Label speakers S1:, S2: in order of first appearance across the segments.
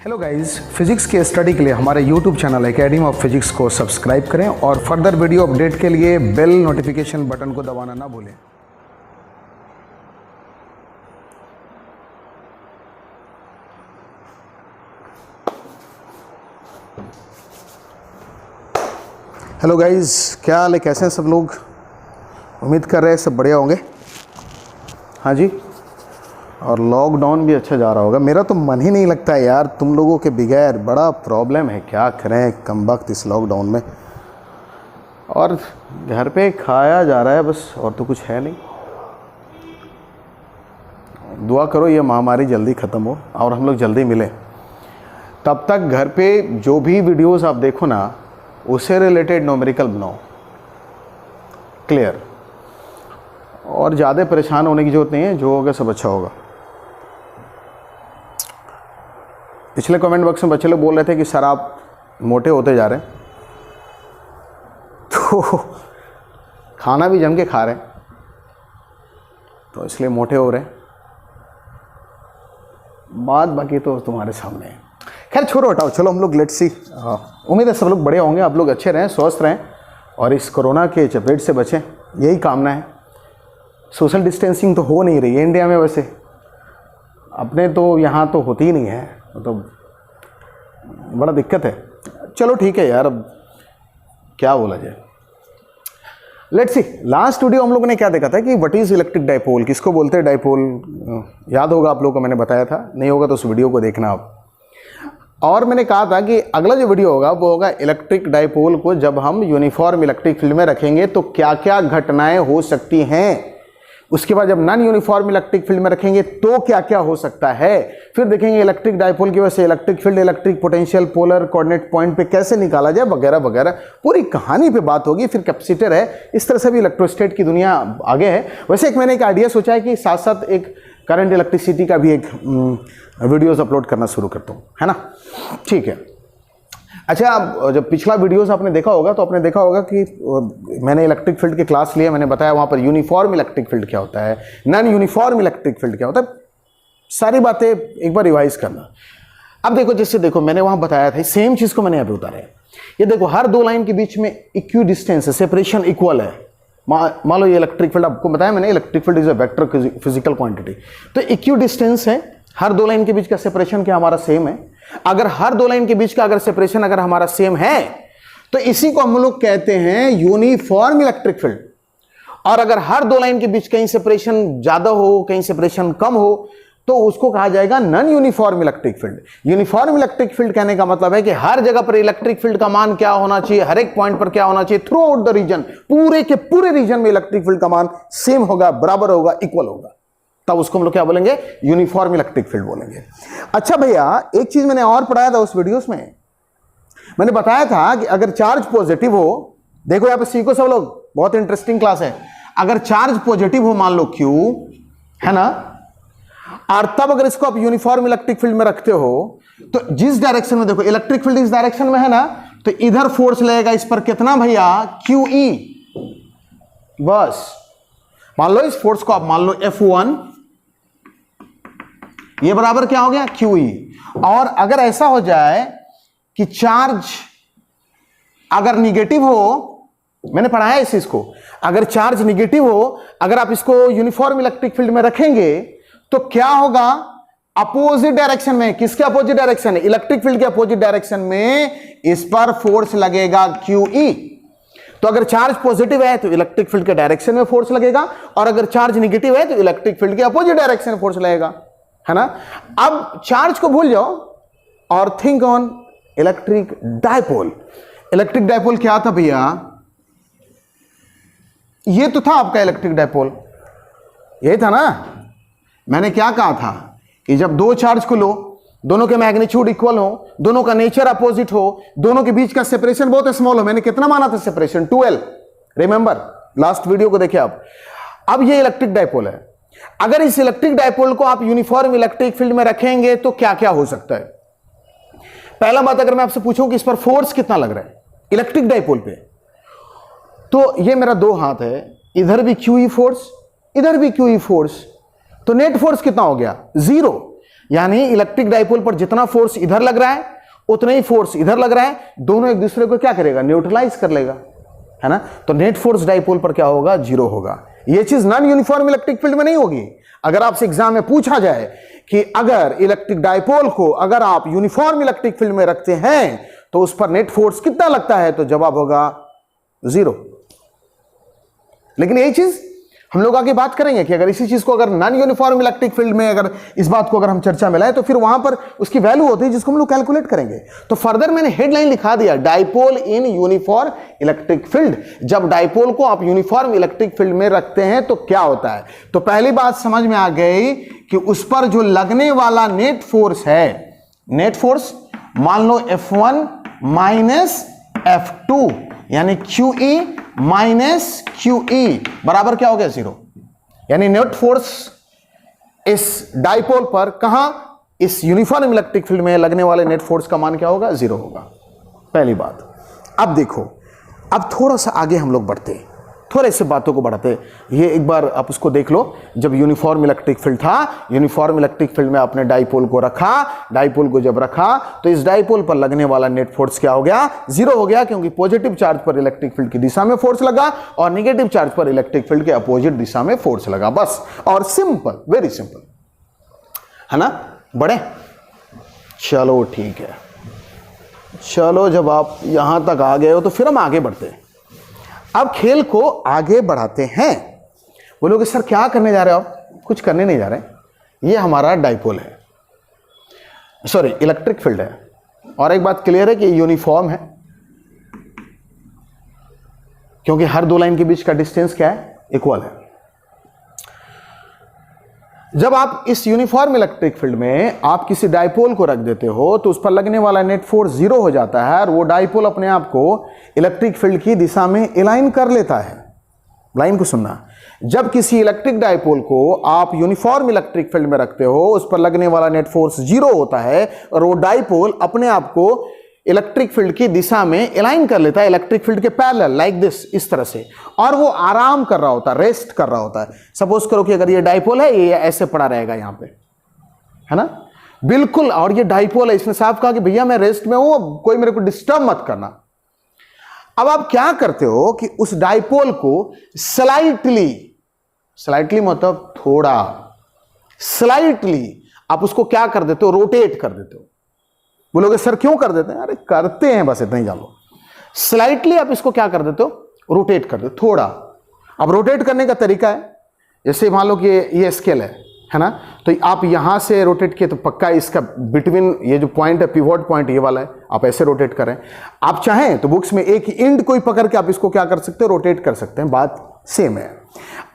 S1: Hello guys, physics के study के लिए हमारे YouTube channel academy of physics को सब्सक्राइब करें और फर्दर वीडियो अपडेट के लिए बेल नोटिफिकेशन बटन को दबाना ना भूलें। हेलो गाइस, क्या हाल है, कैसे हैं सब लोग? उम्मीद कर रहे हैं सब बढ़िया होंगे। हाँ जी, और लॉकडाउन भी अच्छा जा रहा होगा। मेरा तो मन ही नहीं लगता है यार तुम लोगों के बगैर, बड़ा प्रॉब्लम है। क्या करें कमबख्त इस लॉकडाउन में, और घर पे खाया जा रहा है बस, और तो कुछ है नहीं। दुआ करो ये महामारी जल्दी ख़त्म हो और हम लोग जल्दी मिलें। तब तक घर पे जो भी वीडियोस आप देखो ना, उससे रिलेटेड न्यूमेरिकल बनाओ, क्लियर। और ज़्यादा परेशान होने की ज़रूरत नहीं है, जो होगा सब अच्छा होगा। पिछले कमेंट बॉक्स में बच्चे लोग बोल रहे थे कि सर आप मोटे होते जा रहे हैं, तो खाना भी जम के खा रहे हैं तो इसलिए मोटे हो रहे हैं। बात बाकी तो तुम्हारे सामने है। खैर छोड़ो, हटाओ, चलो हम लोग लेट्स सी। उम्मीद है सब लोग बड़े होंगे, आप लोग अच्छे रहें, स्वस्थ रहें और इस कोरोना के चपेट से बचें, यही कामना है। सोशल डिस्टेंसिंग तो हो नहीं रही है इंडिया में, वैसे अपने तो यहाँ तो होती ही नहीं है, तो बड़ा दिक्कत है। चलो ठीक है यार, अब क्या बोला जाए। लेट्स सी, लास्ट वीडियो हम लोगों ने क्या देखा था कि व्हाट इज़ इलेक्ट्रिक डाइपोल, किसको बोलते हैं डाइपोल। याद होगा आप लोगों को, मैंने बताया था, नहीं होगा तो उस वीडियो को देखना आप। और मैंने कहा था कि अगला जो वीडियो होगा वो होगा इलेक्ट्रिक डाइपोल को जब हम यूनिफॉर्म इलेक्ट्रिक फील्ड में रखेंगे तो क्या क्या घटनाएं हो सकती हैं। उसके बाद जब नॉन यूनिफॉर्म इलेक्ट्रिक फील्ड में रखेंगे तो क्या क्या हो सकता है। फिर देखेंगे इलेक्ट्रिक डाइपोल की वजह से electric field, electric potential, polar coordinate point पे कैसे निकाला जाए, वगैरह वगैरह पूरी कहानी पे बात होगी। फिर कैपेसिटर है, इस तरह से भी इलेक्ट्रोस्टेट की दुनिया आगे है। वैसे एक मैंने एक आइडिया सोचा है कि साथ साथ एक करंट इलेक्ट्रिसिटी का भी एक वीडियोस अपलोड करना शुरू करता हूँ, है ना। ठीक है। अच्छा, जब पिछला वीडियोस आपने देखा होगा तो आपने देखा होगा कि मैंने इलेक्ट्रिक फील्ड के क्लास लिए, मैंने बताया वहाँ पर यूनिफॉर्म इलेक्ट्रिक फील्ड क्या होता है, नॉन यूनिफॉर्म इलेक्ट्रिक फील्ड क्या होता है, सारी बातें एक बार रिवाइज करना। अब देखो, जैसे देखो मैंने वहाँ बताया था, सेम चीज़ को मैंने यहाँ पे उतारा है। ये देखो, हर दो लाइन के बीच में इक्वी डिस्टेंस है, सेपरेशन इक्वल है। मान लो ये इलेक्ट्रिक फील्ड, आपको बताया मैंने, electric field is a vector physical quantity. तो इक्वी डिस्टेंस है, हर दो लाइन के बीच का सेपरेशन क्या हमारा सेम है। अगर हर दो लाइन के बीच का अगर सेपरेशन अगर हमारा सेम है तो इसी को हम लोग कहते हैं यूनिफॉर्म इलेक्ट्रिक फील्ड। और अगर हर दो लाइन के बीच कहीं सेपरेशन ज्यादा हो, कहीं सेपरेशन कम हो, तो उसको कहा जाएगा non uniform electric field. Uniform electric field कहने का मतलब है कि हर जगह पर इलेक्ट्रिक फील्ड का मान क्या होना चाहिए, हर एक पॉइंट पर क्या होना चाहिए, थ्रू आउट द रीजन, पूरे के पूरे रीजन में इलेक्ट्रिक फील्ड का मान सेम होगा, बराबर होगा, इक्वल होगा, तब उसको हम लोग क्या बोलेंगे, यूनिफॉर्म इलेक्ट्रिक फील्ड बोलेंगे। अच्छा भैया, एक चीज मैंने और पढ़ाया था उस वीडियोस में, मैंने बताया था कि अगर चार्ज पॉजिटिव हो, देखो यहां पे सीखो सब लोग, बहुत इंटरेस्टिंग क्लास है। अगर चार्ज पॉजिटिव हो, मान लो Q, है ना, और तब अगर इसको आप यूनिफॉर्म इलेक्ट्रिक फील्ड में रखते हो तो जिस डायरेक्शन में, देखो इलेक्ट्रिक फील्ड इस डायरेक्शन में है ना, तो इधर फोर्स लगेगा इस पर कितना भैया, QE। बस मान लो इस फोर्स को आप मान लो F1, ये बराबर क्या हो गया, QE। और अगर ऐसा हो जाए कि चार्ज अगर निगेटिव हो, मैंने पढ़ाया इस चीज को, अगर चार्ज निगेटिव हो, अगर आप इसको यूनिफॉर्म इलेक्ट्रिक फील्ड में रखेंगे तो क्या होगा, अपोजिट डायरेक्शन में, किसके अपोजिट डायरेक्शन है, इलेक्ट्रिक फील्ड के अपोजिट डायरेक्शन में इस पर फोर्स लगेगा QE। तो अगर चार्ज पॉजिटिव है तो इलेक्ट्रिक फील्ड के डायरेक्शन में फोर्स लगेगा, और अगर चार्ज निगेटिव है तो इलेक्ट्रिक फील्ड के अपोजिट डायरेक्शन में फोर्स लगेगा, है ना। अब चार्ज को भूल जाओ और think on electric dipole. Electric dipole क्या था भैया, ये तो था आपका इलेक्ट्रिक डाइपोल, यही था ना। मैंने क्या कहा था कि जब दो चार्ज को लो, दोनों के मैग्नीट्यूड इक्वल हो, दोनों का नेचर अपोजिट हो, दोनों के बीच का सेपरेशन बहुत स्मॉल हो। मैंने कितना माना था सेपरेशन, 12, रिमेंबर लास्ट वीडियो को देखिए आप। अब ये इलेक्ट्रिक डाइपोल है, अगर इस इलेक्ट्रिक डाइपोल को आप यूनिफॉर्म इलेक्ट्रिक फील्ड में रखेंगे तो क्या क्या हो सकता है। पहला बात, अगर मैं आपसे पूछूं कि इस पर फोर्स कितना लग रहा है इलेक्ट्रिक डाइपोल पे, तो ये मेरा दो हाथ है, इधर भी QE फोर्स, इधर भी QE फोर्स, तो नेट फोर्स कितना हो गया, 0। यानी इलेक्ट्रिक डाइपोल पर जितना फोर्स इधर लग रहा है उतना ही फोर्स इधर लग रहा है, दोनों एक दूसरे को क्या करेगा, न्यूट्रलाइज कर लेगा, है ना। तो नेट फोर्स डाइपोल पर क्या होगा, 0 होगा। यह चीज नॉन यूनिफॉर्म इलेक्ट्रिक फील्ड में नहीं होगी। अगर आपसे एग्जाम में पूछा जाए कि अगर इलेक्ट्रिक डाइपोल को अगर आप यूनिफॉर्म इलेक्ट्रिक फील्ड में रखते हैं तो उस पर नेट फोर्स कितना लगता है, तो जवाब होगा 0। लेकिन यही चीज हम लोग आगे बात करेंगे कि अगर इसी चीज को अगर नॉन यूनिफॉर्म इलेक्ट्रिक फील्ड में अगर इस बात को अगर हम चर्चा में लाए तो फिर वहां पर उसकी वैल्यू होती है जिसको हम लोग कैलकुलेट करेंगे। तो फर्दर मैंने हेडलाइन लिखा दिया, dipole in uniform electric field. जब डाइपोल को आप यूनिफॉर्म इलेक्ट्रिक फील्ड में रखते हैं तो क्या होता है। तो पहली बात समझ में आ गई कि उस पर जो लगने वाला नेट फोर्स है, नेट फोर्स मान लो F1 माइनस F2 यानी QE माइनस QE बराबर क्या हो गया, 0। यानी नेट फोर्स इस डाइपोल पर कहां, इस यूनिफॉर्म इलेक्ट्रिक फील्ड में लगने वाले नेट फोर्स का मान क्या होगा, 0 होगा। पहली बात। अब देखो, अब थोड़ा सा आगे हम लोग बढ़ते हैं, थोड़े से बातों को बढ़ाते। ये एक बार आप उसको देख लो, जब यूनिफॉर्म इलेक्ट्रिक फील्ड था, यूनिफॉर्म इलेक्ट्रिक फील्ड में आपने डाइपोल को रखा, डाइपोल को जब रखा तो इस डाइपोल पर लगने वाला नेट फोर्स क्या हो गया, 0 हो गया, क्योंकि पॉजिटिव चार्ज पर इलेक्ट्रिक फील्ड की दिशा में फोर्स लगा और नेगेटिव चार्ज पर इलेक्ट्रिक फील्ड के अपोजिट दिशा में फोर्स लगा, बस। और सिंपल, वेरी सिंपल, है ना। बड़े चलो ठीक है, चलो जब आप यहां तक आ गए हो तो फिर हम आगे बढ़ते हैं। अब खेल को आगे बढ़ाते हैं। बोलोगे सर क्या करने जा रहे हो आप, कुछ करने नहीं जा रहे। ये हमारा डाइपोल है, सॉरी इलेक्ट्रिक फील्ड है, और एक बात क्लियर है कि यूनिफॉर्म है, क्योंकि हर दो लाइन के बीच का डिस्टेंस क्या है, इक्वल है। जब आप इस यूनिफॉर्म इलेक्ट्रिक फील्ड में आप किसी डाइपोल को रख देते हो तो उस पर लगने वाला नेट फोर्स 0 हो जाता है और वो डाइपोल अपने आप को इलेक्ट्रिक फील्ड की दिशा में अलाइन कर लेता है। लाइन को सुनना, जब किसी इलेक्ट्रिक डाइपोल को आप यूनिफॉर्म इलेक्ट्रिक फील्ड में रखते हो उस पर लगने वाला नेट फोर्स 0 होता है और वो डाइपोल अपने आप को इलेक्ट्रिक फील्ड की दिशा में अलाइन कर लेता है, इलेक्ट्रिक फील्ड के पैरेलल, लाइक दिस, इस तरह से, और वो आराम कर रहा होता है, रेस्ट कर रहा होता है। सपोज करो कि अगर ये डाइपोल है, ये ऐसे पड़ा रहेगा यहां पे, है ना, बिल्कुल, और ये डाइपोल है, इसने साफ कहा कि भैया मैं रेस्ट में हूं, कोई मेरे को डिस्टर्ब मत करना। अब आप क्या करते हो कि उस डाइपोल को स्लाइटली, स्लाइटली मतलब थोड़ा, स्लाइटली आप उसको क्या कर देते हो, रोटेट कर देते हो। बोलोगे सर क्यों कर देते हैं, अरे करते हैं, बस इतना ही जान लो। स्लाइटली आप इसको क्या कर देते हो, रोटेट कर देते हो थोड़ा। अब रोटेट करने का तरीका है, जैसे मान लो कि ये स्केल है ना, तो आप यहां से रोटेट किए तो पक्का इसका बिटवीन ये जो पॉइंट है, पिवोट पॉइंट ये वाला है, आप ऐसे रोटेट करें। आप चाहें तो बुक्स में एक एंड कोई पकड़ के आप इसको क्या कर सकते हो, रोटेट कर सकते हैं, बात सेम है।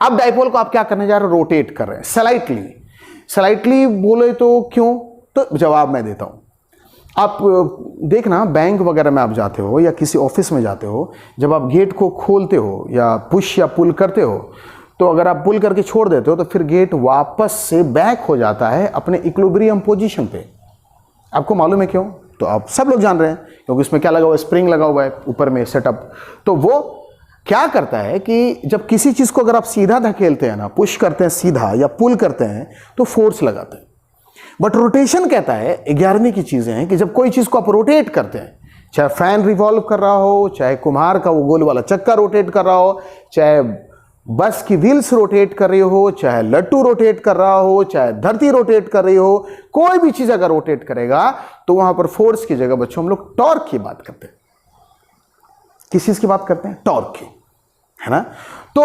S1: अब डाइपोल को आप क्या करने जा रहे हो, रोटेट कर रहे हैं स्लाइटली। स्लाइटली बोले तो क्यों, तो जवाब मैं देता हूं। आप देखना, बैंक वगैरह में आप जाते हो या किसी ऑफिस में जाते हो, जब आप गेट को खोलते हो या पुश या पुल करते हो, तो अगर आप पुल करके छोड़ देते हो तो फिर गेट वापस से बैक हो जाता है अपने इक्विलिब्रियम पोजीशन पे। आपको मालूम है क्यों, तो आप सब लोग जान रहे हैं, क्योंकि इसमें क्या लगा हुआ है, स्प्रिंग लगा हुआ है ऊपर में सेटअप। तो वो क्या करता है कि जब किसी चीज़ को अगर आप सीधा धकेलते हैं ना, पुश करते हैं सीधा या पुल करते हैं तो फोर्स लगाते हैं। बट रोटेशन कहता है, 11वीं की चीजें हैं कि जब कोई चीज को आप रोटेट करते हैं, चाहे फैन रिवॉल्व कर रहा हो, चाहे कुम्हार का वो गोल वाला चक्का रोटेट कर रहा हो, चाहे बस की व्हील्स रोटेट कर रही हो, चाहे लट्टू रोटेट कर रहा हो, चाहे धरती रोटेट कर रही हो, कोई भी चीज अगर रोटेट करेगा तो वहां पर फोर्स की जगह बच्चों हम लोग टॉर्क की बात करते हैं। किस चीज की बात करते हैं, टॉर्क की, है ना। तो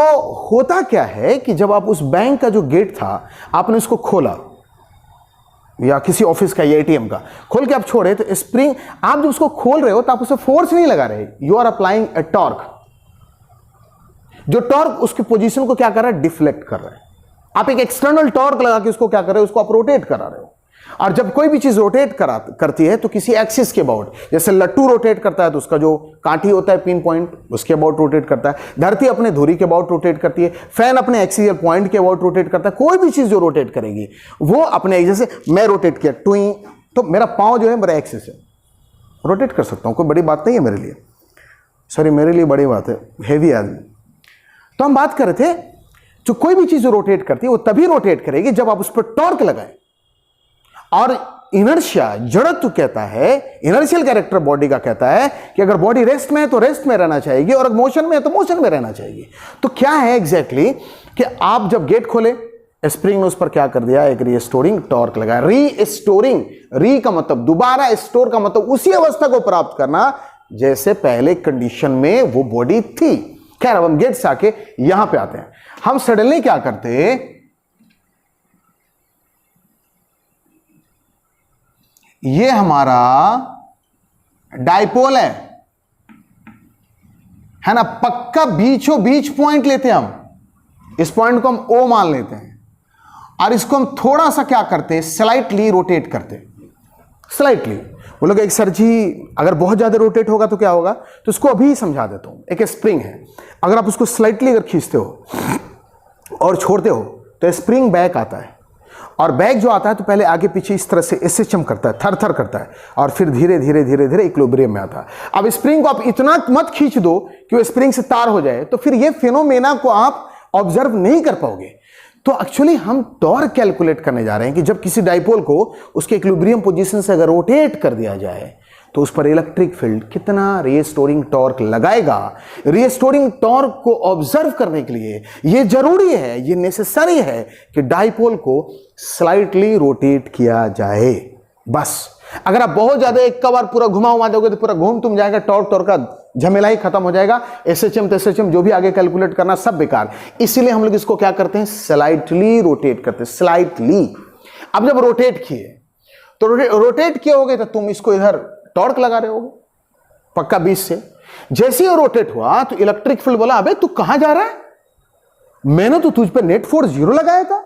S1: होता क्या है कि जब आप उस बैंक का जो गेट था आपने उसको खोला, या किसी ऑफिस का या एटीएम का खोल के आप छोड़े, तो स्प्रिंग, आप जब उसको खोल रहे हो तो आप उसे फोर्स नहीं लगा रहे, you are applying a torque. जो टॉर्क उसकी पोजीशन को क्या कर रहा है, डिफ्लेक्ट कर रहा है। आप एक एक्सटर्नल टॉर्क लगा के उसको क्या कर रहे हो, उसको आप रोटेट करा रहे हो। और जब कोई भी चीज रोटेट करती है तो किसी एक्सिस के अबाउट, जैसे लट्टू रोटेट करता है तो उसका जो कांटी होता है पिन पॉइंट, उसके अबाउट रोटेट करता है। धरती अपने धुरी के अबाउट रोटेट करती है। फैन अपने एक्सियल पॉइंट के अबाउट रोटेट करता है। कोई भी चीज जो रोटेट करेगी वो अपने, जैसे मैं रोटेट किया टुई, तो मेरा पांव जो है मेरा एक्सिस है, रोटेट कर सकता हूं, कोई बड़ी बात नहीं है मेरे लिए, सॉरी मेरे लिए बड़ी बात है, हैवी आदमी। तो हम बात कर रहे थे, जो कोई भी चीज जो रोटेट करती है वो तभी रोटेट करेगी जब आप उस पर टॉर्क लगाएं। और इनर्शिया, जड़त्व कहता है, इनर्शियल कैरेक्टर बॉडी का कहता है कि अगर बॉडी रेस्ट में है तो रेस्ट में रहना चाहिए, और अगर मोशन में है तो मोशन में रहना चाहिए। तो क्या है एग्जैक्टली कि आप जब गेट खोले, स्प्रिंग ने उस पर क्या कर दिया, एक रीस्टोरिंग टॉर्क लगाया। रीस्टोरिंग, री का मतलब दोबारा, स्टोर का मतलब उसी अवस्था को प्राप्त करना जैसे पहले कंडीशन में वो बॉडी थी। खैर, अब हम गेट से आके यहां पे आते हैं। हम सडनली क्या करते, ये हमारा डाइपोल है ना, पक्का बीचों बीच पॉइंट लेते हैं हम, इस पॉइंट को हम ओ मान लेते हैं, और इसको हम थोड़ा सा क्या करते हैं, स्लाइटली रोटेट करते हैं। स्लाइटली वो लोग, एक सर जी अगर बहुत ज्यादा रोटेट होगा तो क्या होगा, तो इसको अभी समझा देता हूं। एक स्प्रिंग है, अगर आप उसको स्लाइटली अगर खींचते हो और छोड़ते हो तो स्प्रिंग बैक आता है, और बैक जो आता है तो पहले आगे पीछे इस तरह से एसएचएम करता है, थर थर करता है, और फिर धीरे धीरे धीरे धीरे इक्विलिब्रियम में आता है। अब स्प्रिंग को आप इतना मत खींच दो कि वो स्प्रिंग से तार हो जाए, तो फिर ये फिनोमेना को आप ऑब्जर्व नहीं कर पाओगे। तो एक्चुअली हम टॉर्क कैलकुलेट करने जा रहे हैं कि जब किसी डाइपोल को उसके इक्विलिब्रियम पोजीशन से अगर रोटेट कर दिया जाए तो उस पर इलेक्ट्रिक फील्ड कितना रीस्टोरिंग टॉर्क लगाएगा। रीस्टोरिंग टॉर्क को ऑब्जर्व करने के लिए यह जरूरी है, यह नेसेसरी है कि डाइपोल को स्लाइटली रोटेट किया जाए। बस अगर आप बहुत ज्यादा एक बार पूरा घुमा दोगे तो पूरा घूम तुम जाएगा, टॉर्क का झमेला ही खत्म हो जाएगा। एसएचएम तो एसएचएम जो भी आगे कैलकुलेट करना सब बेकार। इसीलिए हम लोग इसको क्या करते हैं, स्लाइटली रोटेट करते हैं, स्लाइटली। अब जब रोटेट किए तो रोटेट किए होगे तो तुम इसको इधर टॉर्क लगा रहे होगे पक्का 20 से। जैसे ही रोटेट हुआ तो इलेक्ट्रिक फील्ड बोला, अबे तू कहां जा रहा है, मैंने तो तुझ पे नेट फोर्स 0 लगाया था,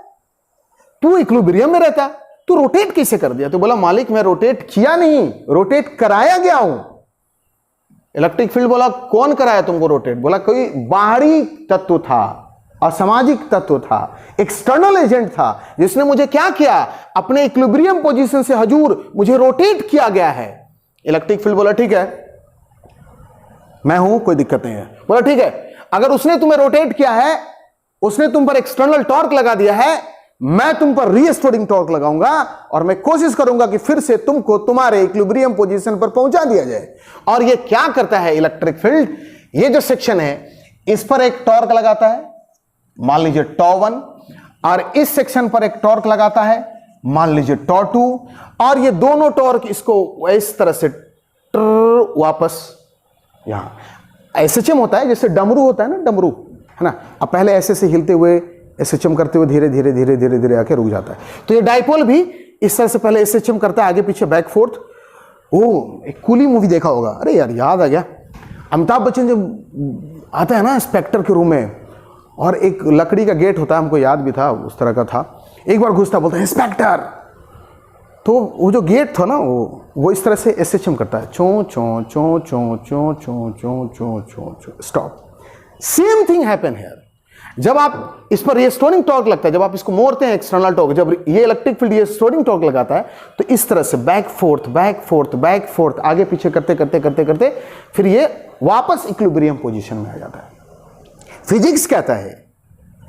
S1: तू इक्विलिब्रियम में रहता, तू रोटेट कैसे कर दिया? तो बोला मालिक मैं रोटेट किया नहीं, रोटेट कराया गया हूं। इलेक्ट्रिक फील्ड बोला कौन कराया तुमको रोटेट? बोला कोई बाहरी तत्व था, असामाजिक तत्व था, एक्सटर्नल एजेंट था, जिसने मुझे क्या किया, अपने इक्विलिब्रियम पोजीशन से हजूर मुझे रोटेट किया गया है। इलेक्ट्रिक फील्ड बोला ठीक है मैं हूं, कोई दिक्कत नहीं है। बोला ठीक है, अगर उसने तुम्हें रोटेट किया है, उसने तुम पर एक्सटर्नल टॉर्क लगा दिया है, मैं तुम पर रीस्टोरिंग टॉर्क लगाऊंगा और मैं कोशिश करूंगा कि फिर से तुमको तुम्हारे इक्विलिब्रियम पोजीशन पर पहुंचा दिया जाए। और ये क्या करता है इलेक्ट्रिक फील्ड, ये जो सेक्शन है इस पर एक टॉर्क लगाता है, मान लीजिए τ1, और इस सेक्शन पर एक टॉर्क लगाता है, मान लीजिए τ2, और ये दोनों टॉर्क इसको इस तरह से वापस यहां एसएचएम होता है, जैसे डमरू होता है ना, डमरू है ना, अब पहले ऐसे से हिलते हुए एसएचएम करते हुए धीरे धीरे धीरे धीरे धीरे आके रुक जाता है। तो ये डाइपोल भी इस तरह से पहले एसएचएम करता है, आगे पीछे बैक फोर्थ। ओ एक कूली मूवी देखा होगा, अरे यार याद आ गया, अमिताभ बच्चन जब आता है ना इंस्पेक्टर के रूम में, और एक लकड़ी का गेट होता है, हमको याद भी था उस तरह का था, एक बार घुसता बोलता है इंस्पेक्टर, तो वो जो गेट था ना वो इस तरह से एसएचएम करता है, चो चो चो चो चो चो चो चो चो चो, stop. Same thing happen here. जब आप इस पर रीस्टोरिंग टॉर्क लगता है, जब आप इसको मोड़ते हैं एक्सटर्नल टॉर्क, जब ये इलेक्ट्रिक फील्ड रीस्टोरिंग टॉर्क लगाता है तो इस तरह से back fourth back fourth back fourth आगे पीछे करते करते करते करते फिर ये वापस इक्विलिब्रियम पोजीशन में आ जाता है। फिजिक्स कहता है,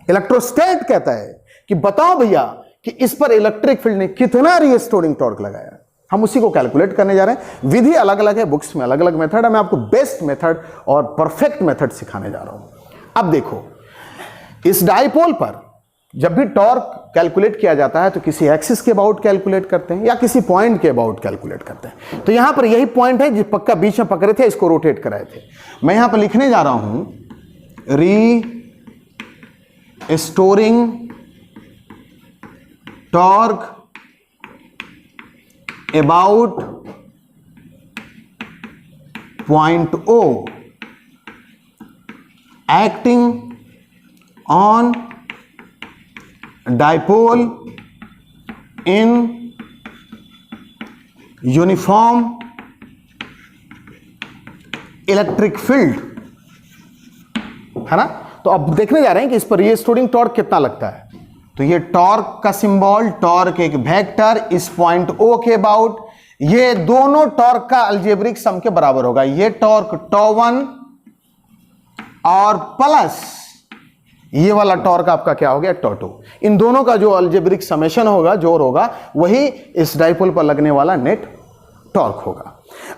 S1: इलेक्ट्रोस्टैट कहता है कि बताओ भैया कि इस पर इलेक्ट्रिक फील्ड ने कितना रीस्टोरिंग टॉर्क लगाया। हम उसी को कैलकुलेट करने जा रहे हैं। विधि अलग अलग है, बुक्स में अलग अलग मेथड है, मैं आपको बेस्ट मेथड और परफेक्ट मेथड सिखाने जा रहा हूं। अब देखो, इस डाइपोल पर जब भी टॉर्क कैलकुलेट किया जाता है तो किसी एक्सिस के अबाउट कैलकुलेट करते हैं या किसी पॉइंट के अबाउट कैलकुलेट करते हैं। तो यहां पर यही पॉइंट है जो पक्का बीच में पकड़े थे, इसको रोटेट कराए थे। मैं यहां पर लिखने जा रहा हूं restoring torque about point O acting on dipole in uniform electric field, है ना। तो अब देखने जा रहे हैं कि इस पर रीस्टोरिंग टॉर्क कितना लगता है। तो ये टॉर्क का सिंबल, टॉर्क एक वेक्टर इस पॉइंट O के अबाउट, ये दोनों टॉर्क का अलजेब्रिक सम के बराबर होगा। ये टॉर्क τ1 और प्लस ये वाला टॉर्क आपका क्या हो गया, टॉ2। इन दोनों का जो अलजेब्रिक समेशन होगा, जोड़ होगा, वही इस डाइपोल पर लगने वाला नेट टॉर्क होगा।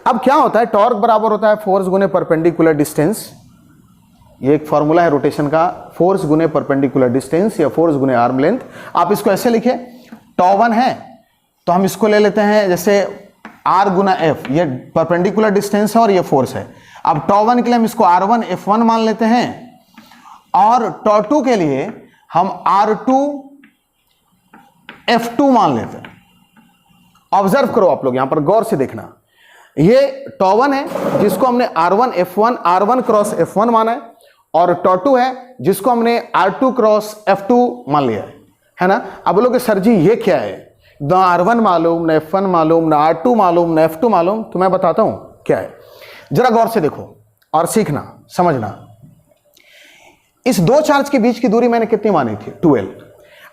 S1: अब क्या होता है, टॉर्क बराबर होता है फोर्स गुने परपेंडिकुलर डिस्टेंस। ये एक फॉर्मूला है रोटेशन का, फोर्स गुने परपेंडिकुलर डिस्टेंस या फोर्स गुने आर्म लेंथ। आप इसको ऐसे लिखे, टॉ1 है तो हम इसको ले लेते हैं जैसे r गुना f, ये परपेंडिकुलर डिस्टेंस है और ये फोर्स है। अब टॉ1 के लिए हम इसको r1 f1 मान लेते हैं और टॉ2 के लिए हम r2 f2 मान लेते हैं। ऑब्जर्व करो आप लोग, यहां पर गौर से देखना, ये टॉ1 है जिसको हमने r1 f1 r1 cross f1 माना है, और टॉ2 है जिसको हमने r2 क्रॉस f2 मान लिया है ना। अब बोलोगे सर जी ये क्या है, ना r1 मालूम, ना f1 मालूम, ना r2 मालूम, ना f2 मालूम, तो मैं बताता हूं क्या है। जरा गौर से देखो और सीखना, समझना। इस दो चार्ज के बीच की दूरी मैंने कितनी मानी थी, 2l।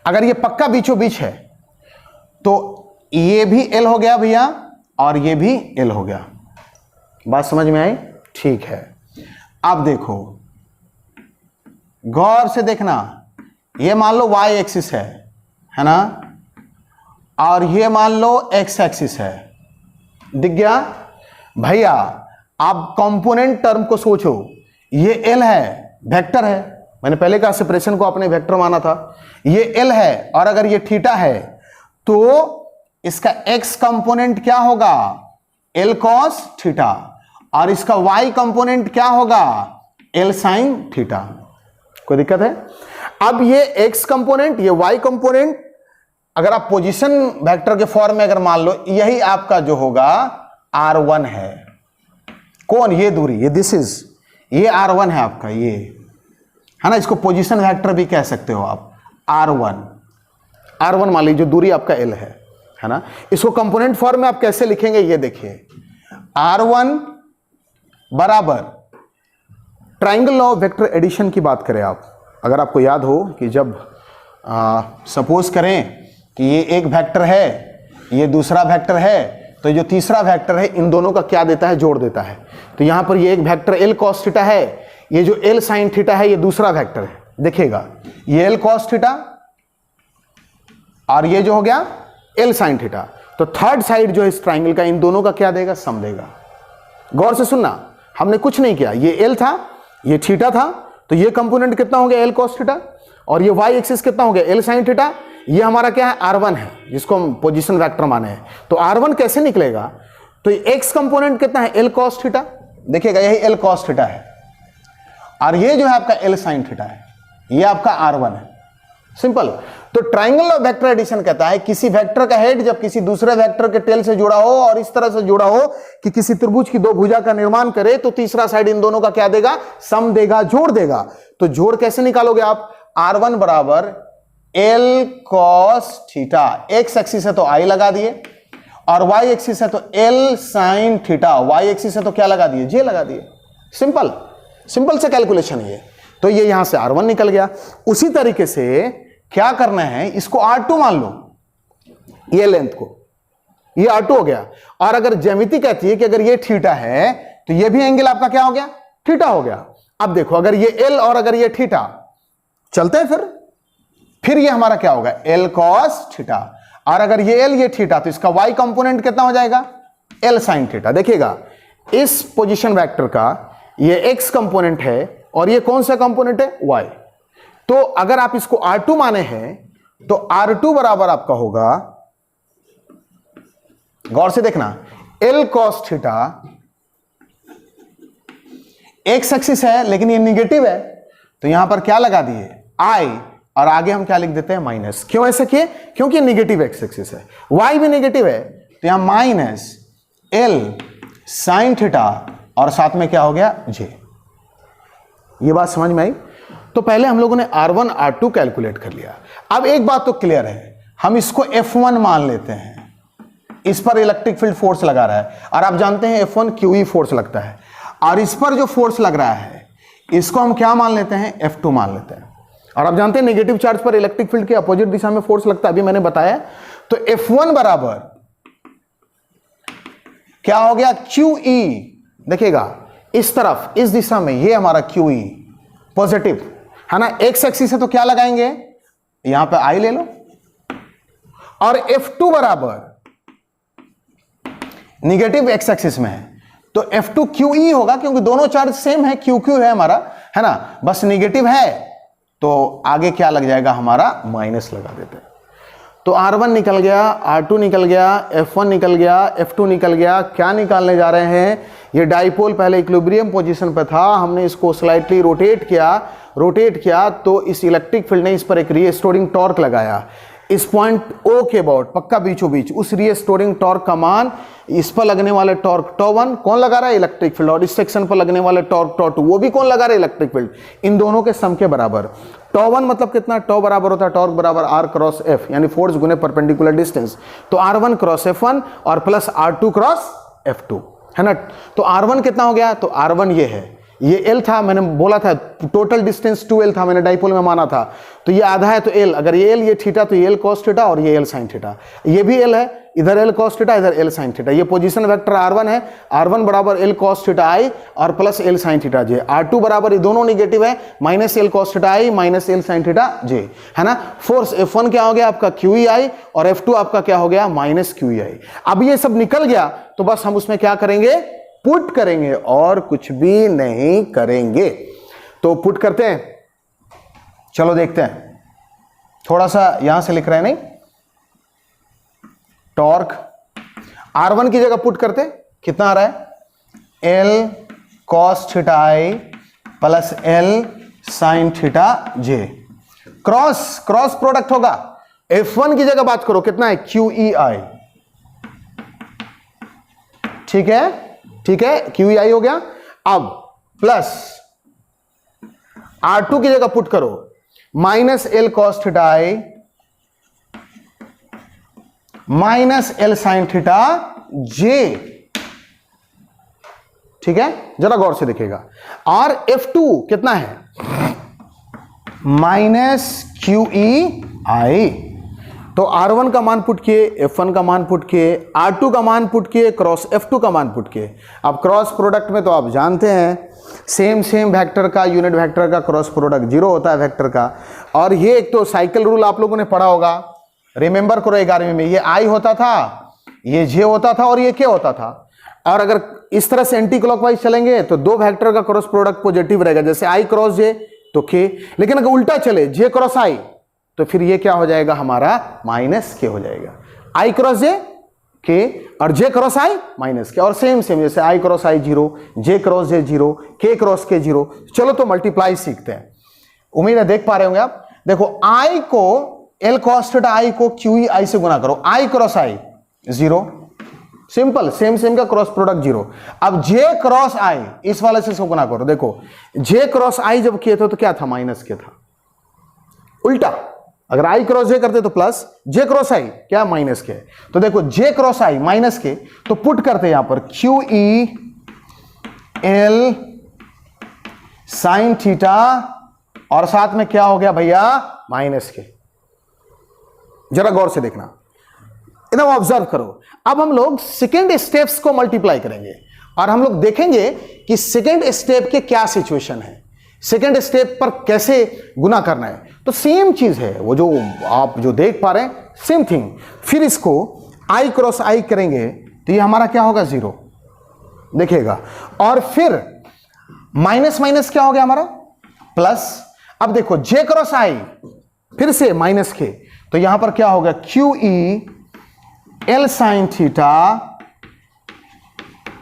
S1: अगर ये पक्का बीचों बीच है तो ये भी l हो गया भैया और ये भी l हो गया। बात समझ में आई? ठीक है। अब देखो गौर से देखना, ये मान लो y एक्सिस है ना, और ये मान लो x एक्सिस है। दिख गया भैया? आप कंपोनेंट टर्म को सोचो, ये l है, वेक्टर है, मैंने पहले कहा सेपरेशन को आपने वेक्टर माना था। ये l है और अगर ये थीटा है तो इसका x कंपोनेंट क्या होगा, l cos थीटा, और इसका y कंपोनेंट क्या होगा, l sin थीटा। कोई दिक्कत है? अब ये x कंपोनेंट, ये y कंपोनेंट, अगर आप पोजीशन वेक्टर के फॉर्म में अगर मान लो, यही आपका जो होगा r1 है। कौन? ये दूरी, ये दिस इज, ये r1 है आपका, ये है ना। इसको पोजीशन वेक्टर भी कह सकते हो आप, r1 मान लीजिए, दूरी आपका l है ना। इसको कंपोनेंट फॉर्म में आप कैसे लिखेंगे, ये देखिए, r1 बराबर triangle law of vector addition की बात करें आप, अगर आपको याद हो कि जब सपोज करें कि ये एक वेक्टर है, ये दूसरा वेक्टर है, तो जो तीसरा वेक्टर है इन दोनों का क्या देता है, जोड़ देता है। तो यहां पर ये एक वेक्टर l cos थीटा है, ये जो l sin थीटा है ये दूसरा वेक्टर है। देखिएगा ये l cos थीटा और ये जो हो गया l sin थीटा, तो थर्ड साइड जो है इस ट्राइंगल का इन दोनों का क्या देगा, सम देगा। गौर से सुनना, हमने कुछ नहीं किया, ये l था, ये थीटा था, तो ये कंपोनेंट कितना हो गया, l cos थीटा, और ये y एक्सिस कितना हो गया, l sin थीटा। ये हमारा क्या है, r1 है, जिसको हम पोजीशन वेक्टर माने हैं। तो r1 कैसे निकलेगा, तो ये x कंपोनेंट कितना है, l cos थीटा। देखिएगा यही l cos थीटा है, और ये जो है आपका l sin थीटा है, ये आपका r1 है। सिंपल। तो ट्राइंगल ऑफ वेक्टर एडिशन कहता है किसी वेक्टर का हेड जब किसी दूसरे वेक्टर के टेल से जुड़ा हो और इस तरह से जुड़ा हो कि किसी त्रिभुज की दो भुजा का निर्माण करे, तो तीसरा साइड इन दोनों का क्या देगा, सम देगा, जोड़ देगा। तो जोड़ कैसे निकालोगे आप, r1 बराबर l cos theta, x axis है तो I लगा दिए, और y एक्सिस है तो l sin theta, y axis है तो क्या लगा दिए, j लगा दिए। सिंपल, सिंपल से कैलकुलेशन ये। तो ये यहां से r1 निकल गया। उसी तरीके से क्या करना है, इसको r2 मान लो, ये लेंथ को, ये r2 हो गया। और अगर ज्यामिति कहती है कि अगर ये थीटा है तो ये भी एंगल आपका क्या हो गया, थीटा हो गया। अब देखो अगर ये l और अगर ये थीटा चलते हैं, फिर ये हमारा क्या होगा, l cos थीटा, और अगर ये l ये थीटा तो इसका y कंपोनेंट कितना हो जाएगा, l sin थीटा। देखिएगा इस पोजीशन वेक्टर का ये x कंपोनेंट है और ये कौन सा कंपोनेंट है, y। तो अगर आप इसको r2 माने हैं तो r2 बराबर आपका होगा, गौर से देखना, l cos theta, x axis है लेकिन ये निगेटिव है, तो यहां पर क्या लगा दिए, I, और आगे हम क्या लिख देते हैं, माइनस। क्यों ऐसे किए, क्योंकि निगेटिव x एक्सिस है, y भी निगेटिव है, तो यहां माइनस l sin थीटा, और साथ में क्या हो गया, j। ये बात समझ में आई? तो पहले हम लोगों ने r1 r2 कैलकुलेट कर लिया। अब एक बात तो क्लियर है, हम इसको f1 मान लेते हैं, इस पर इलेक्ट्रिक फील्ड फोर्स लगा रहा है, और आप जानते हैं F1 QE फोर्स लगता है, और इस पर जो फोर्स लग रहा है इसको हम क्या मान लेते हैं, F2 मान लेते हैं। और आप जानते हैं नेगेटिव चार्ज पर इलेक्ट्रिक फील्ड के अपोजिट दिशा में फोर्स लगता है, अभी मैंने बताया। तो F1 बराबर क्या हो गया, QE। देखिएगा इस तरफ, इस दिशा में ये हमारा QE पॉजिटिव, है ना। एक्स एक्सिस है तो क्या लगाएंगे, यहां पे आई ले लो, और F2 बराबर निगेटिव एक्स एक्सिस में है तो F2 QE होगा, क्योंकि दोनों चार्ज सेम है, QQ है हमारा, है ना, बस निगेटिव है तो आगे क्या लग जाएगा हमारा, माइनस लगा देते हैं। तो R1 निकल गया, R2 निकल गया, F1 निकल गया, F2 निकल गया। क्या निकालने जा रहे हैं, ये डाइपोल पहले इक्विलिब्रियम पोजीशन पे था, हमने इसको स्लाइटली रोटेट किया तो इस इलेक्ट्रिक फील्ड ने इस पर एक रीस्टोरिंग टॉर्क लगाया, इस पॉइंट O के अबाउट, पक्का बीचों बीच। उस रीस्टोरिंग टॉर्क का मान, इस पर लगने वाले टॉर्क τ1 कौन लगा रहा है, इलेक्ट्रिक फील्ड, और इस सेक्शन पर लगने वाले टॉर्क τ2 वो भी कौन लगा रहा है, इलेक्ट्रिक फील्ड। इन दोनों के सम के बराबर। τ1 मतलब कितना, τ बराबर होता है टॉर्क बराबर R क्रॉस F, यानी फोर्स गुने परपेंडिकुलर डिस्टेंस। तो R1 क्रॉस F1 और प्लस R2 क्रॉस F2, है ना। तो R1 कितना हो गया, तो R1 ये है, ये L था, मैंने बोला था टोटल डिस्टेंस 2L था, मैंने डाइपोल में माना था, तो ये आधा है तो L, अगर ये L ये थीटा तो ये L cos थीटा और ये L sin थीटा, ये भी L है, इधर L cos थीटा इधर L sin थीटा। ये पोजीशन वेक्टर R1 है, R1 बराबर L cos थीटा I और plus L sin theta J। R2 बराबर ये दोनों निगेटिव है, minus L cos theta I minus L sin theta J, है ना। फोर्स F1 क्या हो गया आपका QEI और F2 आपका क्या हो गया, माइनस QEI। अब ये सब निकल गया तो बस हम उसमें क्या करेंगे, पुट करेंगे और कुछ भी नहीं करेंगे। तो पुट करते हैं, चलो देखते हैं, थोड़ा सा यहां से लिख रहे हैं, नहीं, टॉर्क R1 की जगह पुट करते, कितना आ रहा है, L cos theta I plus L sin theta J। Cross product होगा, F1 की जगह बात करो, कितना है, QEI, ठीक है, QEI हो गया। अब प्लस R2 की जगह पुट करो, minus L cos theta I minus L sin theta J, ठीक है, जरा गौर से देखिएगा। और F2 कितना है, माइनस QEI। तो R1 का मान पुट किए, F1 का मान पुट किए, R2 का मान पुट किए, क्रॉस F2 का मान पुट किए। अब क्रॉस प्रोडक्ट में तो आप जानते हैं सेम वेक्टर का, यूनिट वेक्टर का क्रॉस प्रोडक्ट 0 होता है वेक्टर का। और ये एक तो साइकिल रूल आप लोगों ने पढ़ा होगा, रिमेंबर करो 11वीं में, ये I होता था, ये J होता था और ये K होता था। और अगर इस तरह से एंटी क्लॉकवाइज चलेंगे तो दो वेक्टर का क्रॉस प्रोडक्ट पॉजिटिव रहेगा, जैसे I क्रॉस J तो K। लेकिन अगर उल्टा चले, J क्रॉस I, तो फिर ये क्या हो जाएगा हमारा, माइनस K हो जाएगा। I क्रॉस J K और J cross I minus K। और सेम जैसे I cross I 0, J cross J 0, K cross K 0। चलो तो मल्टीप्लाई सीखते हैं, उम्मीद है देख पा रहे होंगे आप। देखो I को L cos थीटा I को QEI से गुना करो, I cross I 0, simple, same का क्रॉस प्रोडक्ट 0। अब J क्रॉस I इस वाले से गुना करो, देखो J क्रॉस I जब किए थे तो क्या था, माइनस K था। उल्टा अगर I क्रॉस J करते तो प्लस, J क्रॉस I क्या, माइनस K। तो देखो J cross I minus K, तो पुट करते यहां पर QE L साइन थीटा और साथ में क्या हो गया भैया, माइनस K। जरा गौर से देखना, एकदम ऑब्जर्व करो। अब हम लोग सेकेंड स्टेप्स को मल्टीप्लाई करेंगे और हम लोग देखेंगे कि सेकेंड स्टेप के क्या सिचुएशन है, सेकेंड स्टेप पर कैसे गुना करना है। तो सेम चीज है, वो जो आप जो देख पा रहे हैं सेम थिंग। फिर इसको I क्रॉस I करेंगे तो ये हमारा क्या होगा, 0 देखिएगा। और फिर माइनस माइनस क्या हो गया हमारा, प्लस। अब देखो J क्रॉस I फिर से माइनस K, तो यहां पर क्या होगा, QE L साइन थीटा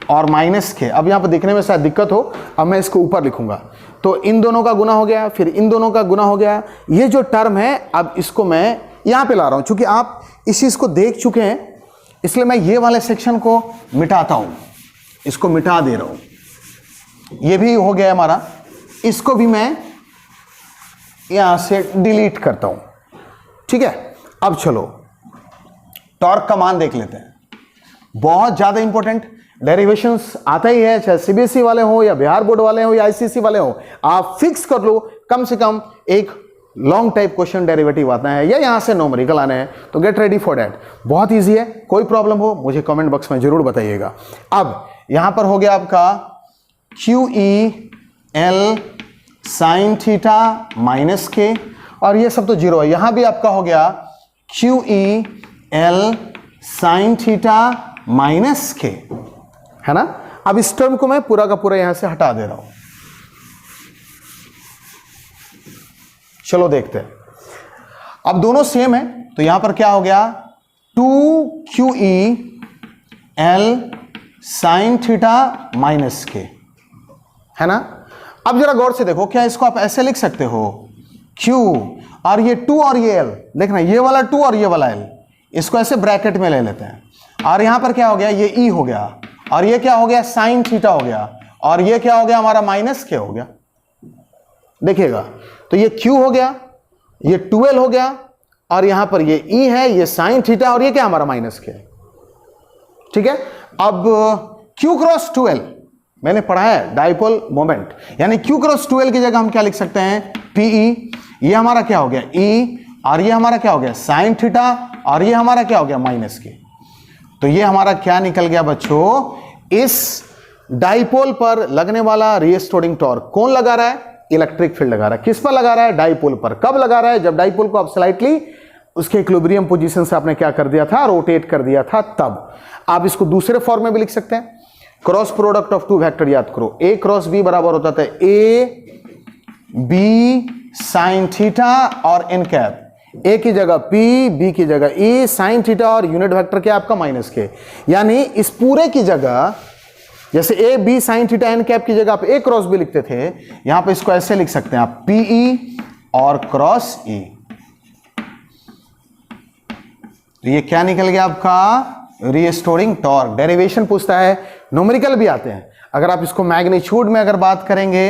S1: और माइनस K। अब यहां पर देखने में शायद दिक्कत हो, अब मैं इसको ऊपर लिखूंगा। तो इन दोनों का गुना हो गया, फिर इन दोनों का गुना हो गया। ये जो टर्म है अब इसको मैं यहां पे ला रहा हूं, क्योंकि आप इस चीज को देख चुके हैं, इसलिए मैं ये वाले सेक्शन को मिटाता हूं, इसको मिटा दे रहा हूं। ये भी हो गया हमारा, इसको भी मैं यहां से डिलीट करता हूं, ठीक है। अब चलो टॉर्क का मान देख लेते हैं, बहुत ज्यादा इंपॉर्टेंट। डेरिवेशंस आता ही है, चाहे सीबीएसई वाले हो या बिहार बोर्ड वाले हो या आईसीएसई वाले हो, आप फिक्स कर लो कम से कम एक लॉन्ग टाइप क्वेश्चन डेरिवेटिव आता है या यहां से न्यूमेरिकल आने हैं, तो गेट रेडी फॉर दैट। बहुत इजी है, कोई प्रॉब्लम हो मुझे कमेंट बॉक्स में जरूर बताइएगा। अब यहां पर हो गया आपका QE L sine theta minus के, और ये सब तो जीरो है। यहां भी आपका हो गया Q E L sine theta minus के, है ना। अब इस टर्म को मैं पूरा का पूरा यहां से हटा दे रहा हूं। चलो देखते हैं, अब दोनों सेम है तो यहां पर क्या हो गया 2QE L sine theta minus के, है ना। अब जरा गौर से देखो, क्या इसको आप ऐसे लिख सकते हो Q और ये 2 और ये L, देखना ये वाला 2 और ये वाला L, इसको ऐसे ब्रैकेट में ले लेते हैं, और यहां पर क्या हो गया ये E हो गया, और ये क्या हो गया साइन थीटा हो गया, और ये क्या हो गया हमारा माइनस के हो गया। देखिएगा तो ये Q हो गया, ये 2L हो गया, और यहां पर ये E है, ये साइन थीटा, और ये क्या हमारा माइनस के, ठीक है। अब Q क्रॉस 2L मैंने पढ़ा है डाइपोल मोमेंट, यानी Q क्रॉस 2L की जगह हम क्या लिख सकते हैं PE, ये हमारा क्या हो गया E, और ये हमारा क्या हो गया साइन थीटा, और ये हमारा क्या हो गया माइनस के। तो ये हमारा क्या निकल गया बच्चों, इस डाइपोल पर लगने वाला रीस्टोरिंग टॉर्क कौन लगा रहा है, इलेक्ट्रिक फील्ड लगा रहा है। किस पर लगा रहा है, डाइपोल पर। कब लगा रहा है, जब डाइपोल को आप स्लाइटली उसके इक्विलिब्रियम पोजीशन से आपने क्या कर दिया था, रोटेट कर दिया था। तब आप इसको दूसरे फॉर्म में भी लिख सकते हैं, cross product of two vector याद करो, A क्रॉस B बराबर होता था A B साइन थीटा और n कैप, A की जगह P, B की जगह E, साइन थीटा और यूनिट वेक्टर क्या आपका माइनस के। यानी इस पूरे की जगह जैसे A B sine theta n cap की जगह आप A क्रॉस B लिखते थे, यहां पे इसको ऐसे लिख सकते हैं आप PE और क्रॉस E। तो ये क्या निकल गया आपका रीस्टोरिंग टॉर्क। डेरिवेशन पूछता है, न्यूमेरिकल भी आते हैं। अगर आप इसको मैग्नीट्यूड में अगर बात करेंगे,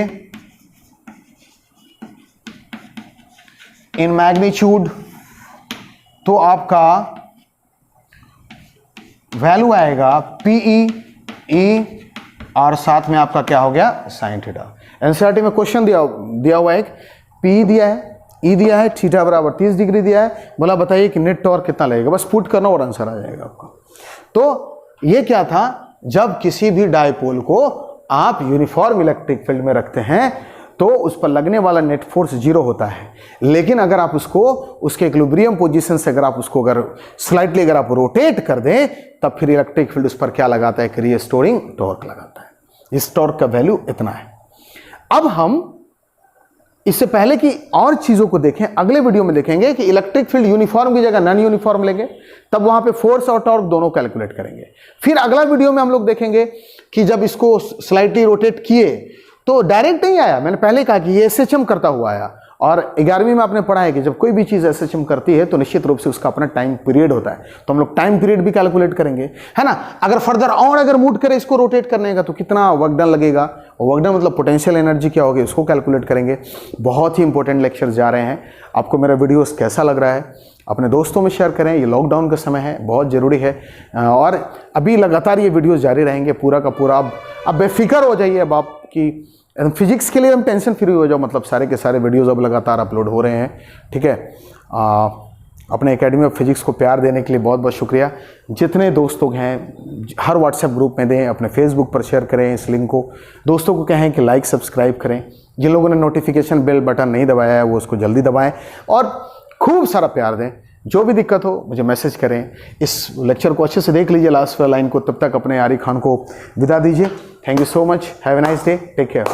S1: इन मैग्नीट्यूड, तो आपका वैल्यू आएगा PE E और साथ में आपका क्या हो गया साइन थीटा। एनसीईआरटी में क्वेश्चन दिया हुआ है, एक PE दिया है, E दिया है, थीटा बराबर 30 डिग्री दिया है, बोला बताइए कि नेट टॉर्क कितना लगेगा, बस पुट करना और आंसर आ जाएगा आपका। तो ये क्या था, जब किसी भी डायपोल को आप यूनिफॉर्म इलेक्ट्रिक फील्ड में रखते हैं तो उस पर लगने वाला नेट फोर्स जीरो होता है, लेकिन अगर आप उसको उसके इक्विलिब्रियम पोजीशन से अगर स्लाइटली अगर आप रोटेट कर दें, तब फिर इलेक्ट्रिक फील्ड उस पर क्या लगाता है, रीस्टोरिंग टॉर्क लगाता है। इस टॉर्क का वैल्यू इतना है। अब हम इससे पहले कि और चीजों को देखें, अगले वीडियो में देखेंगे कि इलेक्ट्रिक फील्ड यूनिफॉर्म की जगह नॉन यूनिफॉर्म लेंगे, तब वहां पे फोर्स और टॉर्क दोनों कैलकुलेट करेंगे। फिर अगला वीडियो में हम लोग देखेंगे कि जब इसको स्लाइटली रोटेट किए तो डायरेक्ट नहीं आया, मैंने पहले कहा कि ये SHM करता हुआ आया, और 11वीं में आपने पढ़ा है कि जब कोई भी चीज़ SHM करती है तो निश्चित रूप से उसका अपना टाइम पीरियड होता है, तो हम लोग टाइम पीरियड भी कैलकुलेट करेंगे, है ना। अगर फर्दर और अगर मूव करें इसको रोटेट करने का तो कितना वर्क डन लगेगा, और वर्क डन मतलब पोटेंशियल एनर्जी क्या होगी, उसको कैलकुलेट करेंगे। बहुत ही इंपॉर्टेंट लेक्चर जा रहे हैं। आपको मेरा वीडियोस कैसा लग रहा है, अपने दोस्तों में शेयर करें। ये लॉकडाउन का समय है, बहुत ज़रूरी है, और अभी लगातार ये वीडियोस जारी रहेंगे पूरा का पूरा। अब बेफिक्र हो जाइए, अब आपकी फिजिक्स के लिए हम टेंशन फ्री हो जाओ, मतलब सारे के सारे वीडियोस अब लगातार अपलोड हो रहे हैं, ठीक है। अपने एकेडमी ऑफ फिजिक्स को प्यार देने के लिए बहुत बहुत शुक्रिया। जितने दोस्तों हैं हर व्हाट्सएप ग्रुप में दें, अपने फेसबुक पर शेयर करें इस लिंक को, दोस्तों को कहें कि लाइक सब्सक्राइब करें। जिन लोगों ने नोटिफिकेशन बेल बटन नहीं दबाया है वो उसको जल्दी दबाएं, और खूब सारा प्यार दें। जो भी दिक्कत हो मुझे मैसेज करें। इस लेक्चर को अच्छे से देख लीजिए लास्ट लाइन को, तब तक अपने यारी खान को विदा दीजिए। Thank you so much, have a nice day, take care.